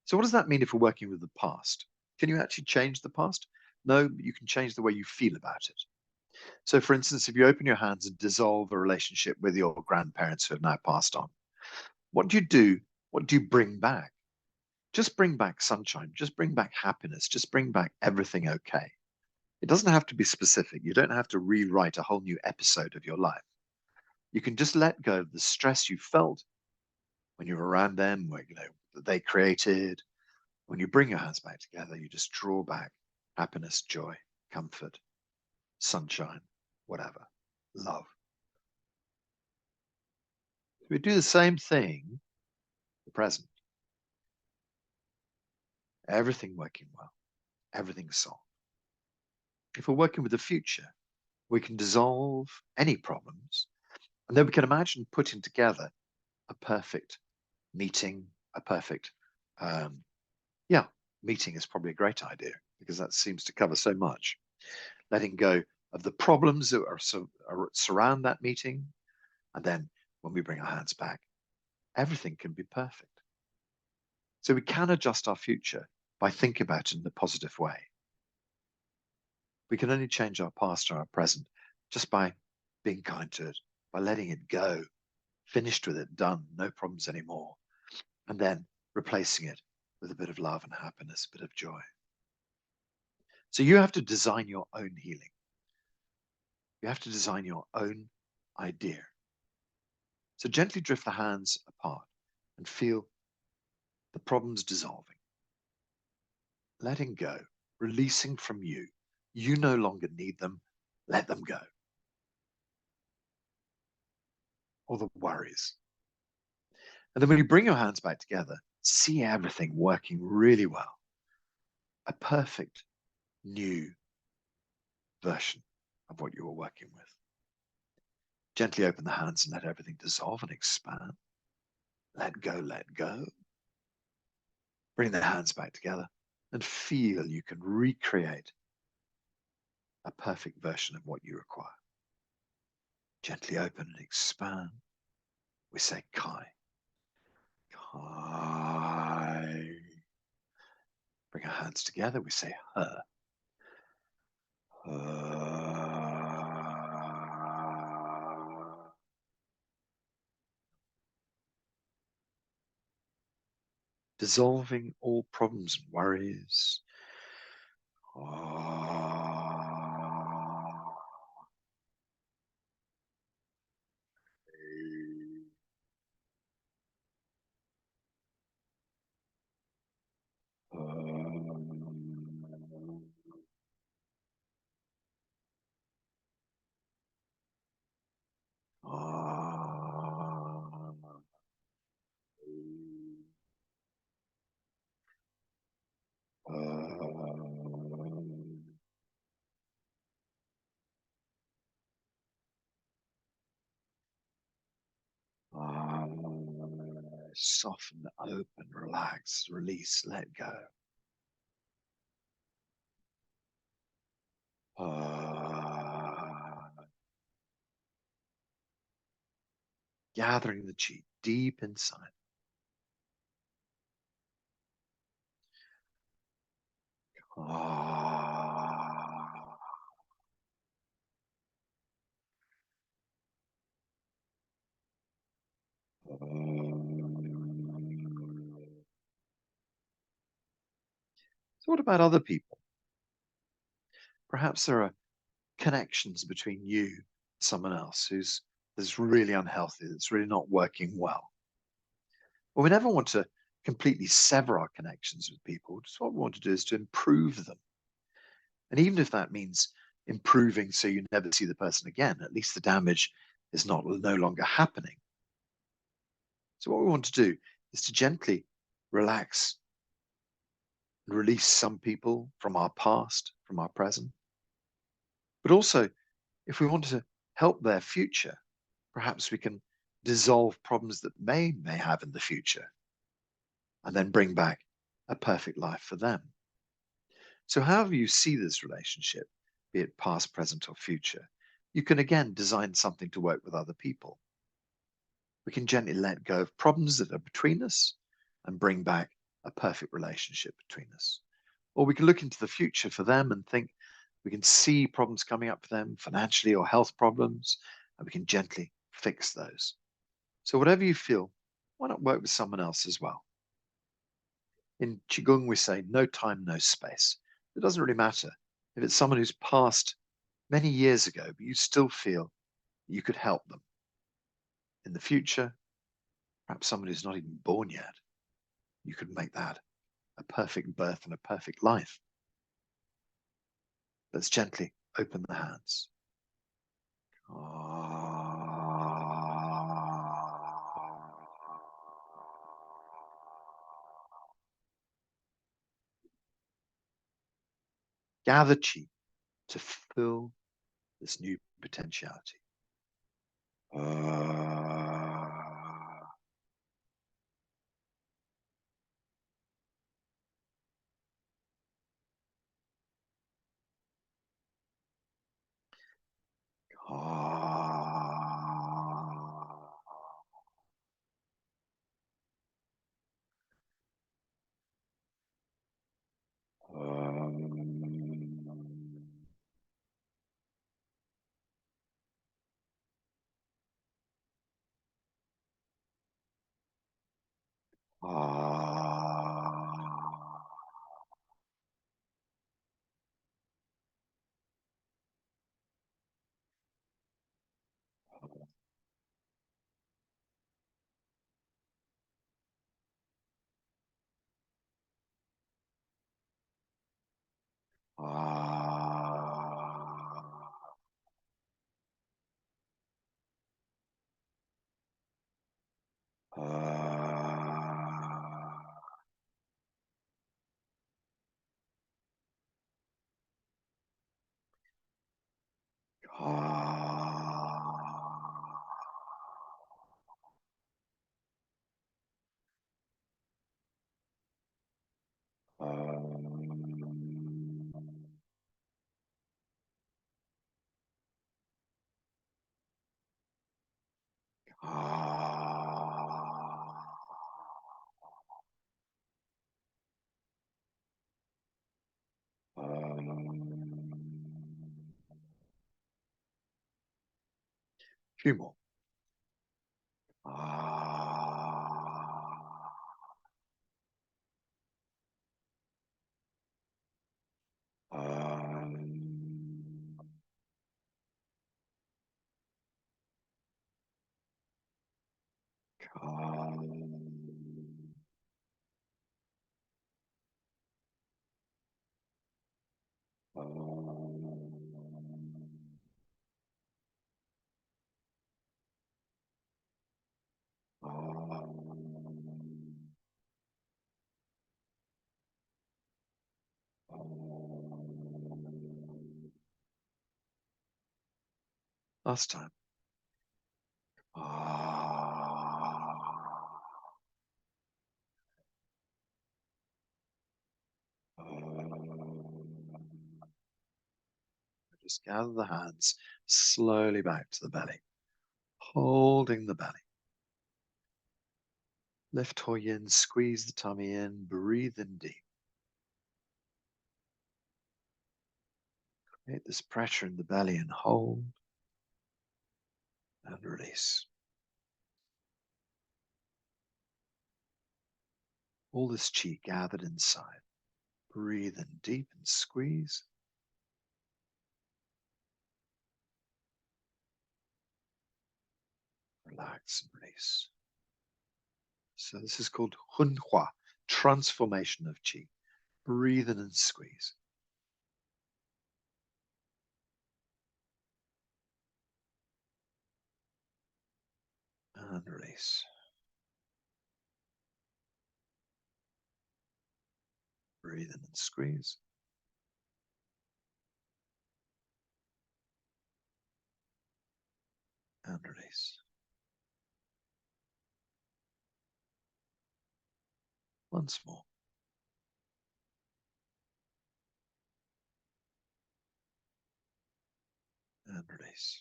So what does that mean if we're working with the past? Can you actually change the past? No, but you can change the way you feel about it. So for instance, if you open your hands and dissolve a relationship with your grandparents who have now passed on, what do you do? What do you bring back? Just bring back sunshine, just bring back happiness, just bring back everything okay. It doesn't have to be specific. You don't have to rewrite a whole new episode of your life. You can just let go of the stress you felt when you were around them, that they created. When you bring your hands back together, you just draw back happiness, joy, comfort, sunshine, whatever, love. We do the same thing, the present. Everything working well, everything solved. If we're working with the future, we can dissolve any problems, and then we can imagine putting together a perfect meeting, a perfect, meeting is probably a great idea because that seems to cover so much. Letting go of the problems that surround that meeting, and then when we bring our hands back, everything can be perfect. So we can adjust our future by thinking about it in a positive way. We can only change our past or our present just by being kind to it, by letting it go, finished with it, done, no problems anymore, and then replacing it with a bit of love and happiness, a bit of joy. So you have to design your own healing. You have to design your own idea. So gently drift the hands apart and feel the problems dissolving, letting go, releasing from you. You no longer need them. Let them go. Or the worries. And then when you bring your hands back together, see everything working really well. A perfect new version of what you were working with. Gently open the hands and let everything dissolve and expand. Let go, let go. Bring the hands back together and feel you can recreate a perfect version of what you require. Gently open and expand. We say Kai. Kai. Bring our hands together. We say her. Dissolving all problems and worries. soften, open, relax, release, let go. Gathering the chi deep inside. So what about other people? Perhaps there are connections between you and someone else that's really unhealthy, that's really not working well. Well, we never want to completely sever our connections with people. Just what we want to do is to improve them. And even if that means improving so you never see the person again, at least the damage is no longer happening. So what we want to do is to gently relax and release some people from our past, from our present. But also, if we want to help their future, perhaps we can dissolve problems that may have in the future and then bring back a perfect life for them. So however you see this relationship, be it past, present, or future, you can again design something to work with other people. We can gently let go of problems that are between us and bring back a perfect relationship between us. Or we can look into the future for them and think we can see problems coming up for them, financially or health problems, and we can gently fix those. So whatever you feel, why not work with someone else as well? In Qigong, we say no time, no space. It doesn't really matter if it's someone who's passed many years ago, but you still feel you could help them. In the future, perhaps someone who's not even born yet, you could make that a perfect birth and a perfect life. Let's gently open the hands. Gather chi to fill this new potentiality. Few more. Last time. Just gather the hands slowly back to the belly, holding the belly. Lift Hui Yin, squeeze the tummy in, breathe in deep. Create this pressure in the belly and hold and release. All this qi gathered inside. Breathe in deep and squeeze. Relax and release. So this is called Hun Hua, transformation of qi. Breathe in and squeeze. And release. Breathe in and squeeze. And release. Once more. And release.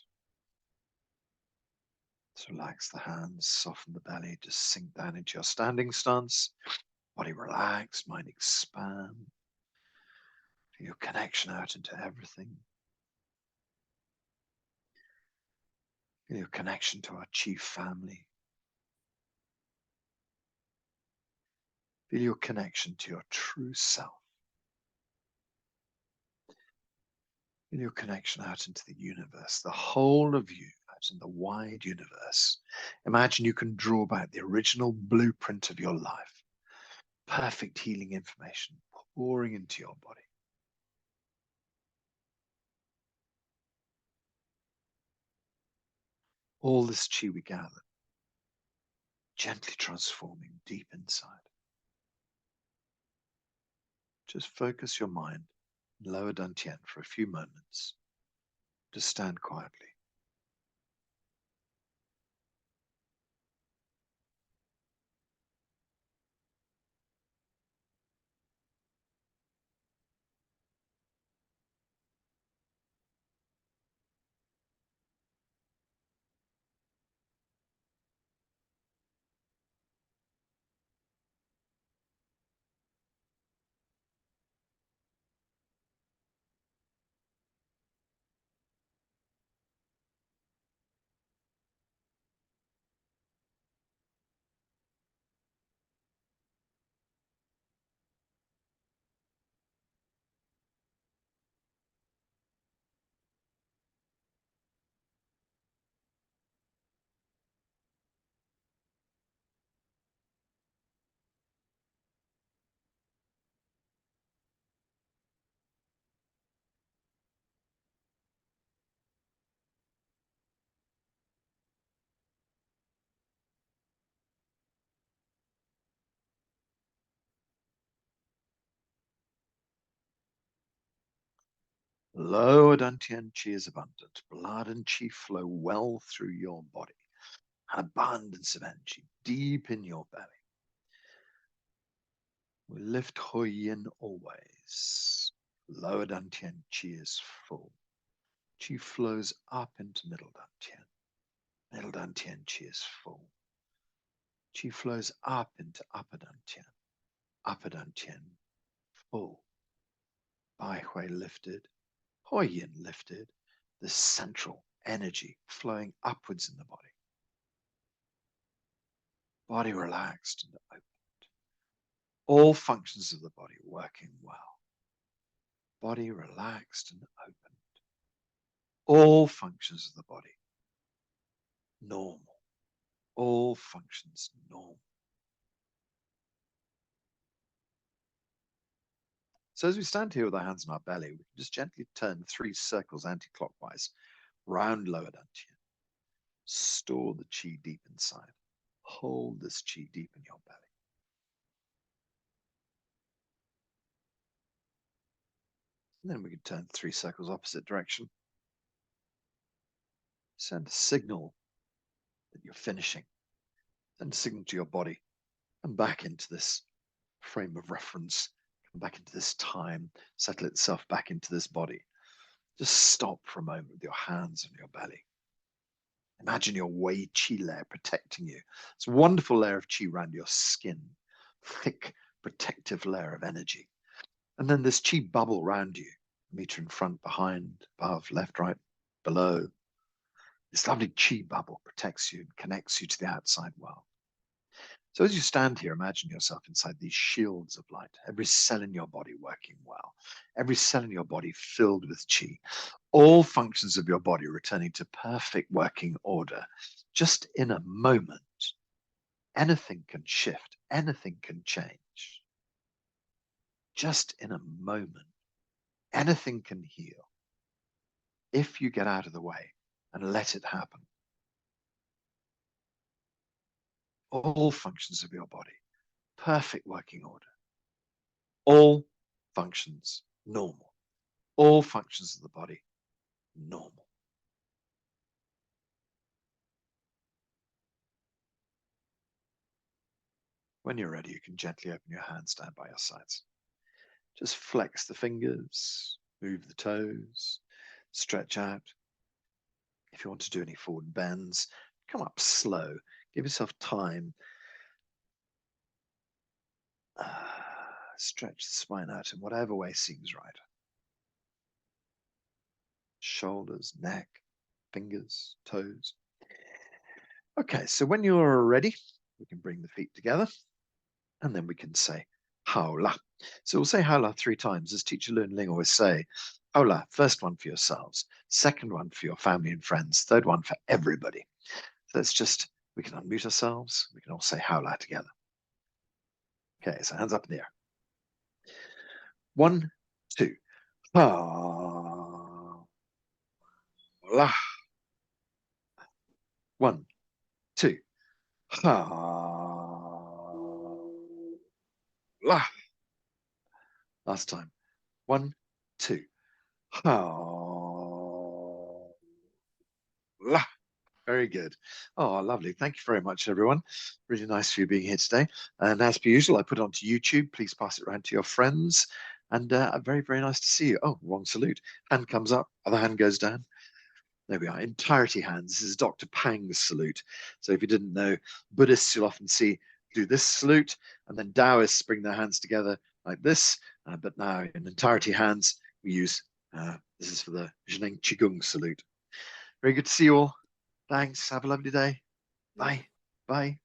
So relax the hands, soften the belly, just sink down into your standing stance. Body relax, mind expand. Feel your connection out into everything. Feel your connection to our Qi family. Feel your connection to your true self. Feel your connection out into the universe, the whole of you out in the wide universe. Imagine you can draw back the original blueprint of your life. Perfect healing information pouring into your body. All this qi we gather, gently transforming deep inside. Just focus your mind in lower dantian for a few moments. Just stand quietly. Lower dantian qi is abundant. Blood and qi flow well through your body. An abundance of energy deep in your belly. We lift Hui Yin always. Lower dantian qi is full. Qi flows up into middle dantian. Middle dantian qi is full. Qi flows up into upper dantian. Upper dantian full. Bai Hui lifted. Hui Yin lifted. The central energy flowing upwards in the body. Body relaxed and opened. All functions of the body working well. Body relaxed and opened. All functions of the body normal. All functions normal. So as we stand here with our hands on our belly, we can just gently turn 3 circles anti-clockwise round lower dantian. Store the qi deep inside. Hold this qi deep in your belly. And then we can turn 3 circles opposite direction. Send a signal that you're finishing. Send a signal to your body and back into this frame of reference. Come back into this time. Settle itself back into this body. Just stop for a moment with your hands on your belly. Imagine your Wei Qi layer protecting you. It's a wonderful layer of Qi around your skin, thick, protective layer of energy. And then this Qi bubble around you, a meter in front, behind, above, left, right, below. This lovely Qi bubble protects you and connects you to the outside world. So as you stand here, imagine yourself inside these shields of light, every cell in your body working well, every cell in your body filled with Qi, all functions of your body returning to perfect working order. Just in a moment, anything can shift, anything can change. Just in a moment, anything can heal if you get out of the way and let it happen. All functions of your body, perfect working order. All functions normal. All functions of the body normal. When you're ready, you can gently open your hands down by your sides. Just flex the fingers, move the toes, stretch out. If you want to do any forward bends, come up slow. Give yourself time. Stretch the spine out in whatever way seems right. Shoulders, neck, fingers, toes. Okay, so when you're ready, we can bring the feet together and then we can say Haola. So we'll say Haola 3 times, as Teacher Lun Ling always say. Haola, first one for yourselves, second one for your family and friends, third one for everybody. So let's just, we can unmute ourselves. We can all say Haola together. Okay, so hands up in the air. 1, 2. Haola. 1, 2. Haola. Last time. 1, 2. Haola. Very good. Oh, lovely. Thank you very much, everyone. Really nice for you being here today. And as per usual, I put it onto YouTube. Please pass it around to your friends. And very, very nice to see you. Oh, wrong salute. Hand comes up, other hand goes down. There we are. Entirety hands. This is Dr. Pang's salute. So if you didn't know, Buddhists you'll often see do this salute, and then Taoists bring their hands together like this. But now in entirety hands, we use, this is for the Zhening Qigong salute. Very good to see you all. Thanks. Have a lovely day. Bye. Bye.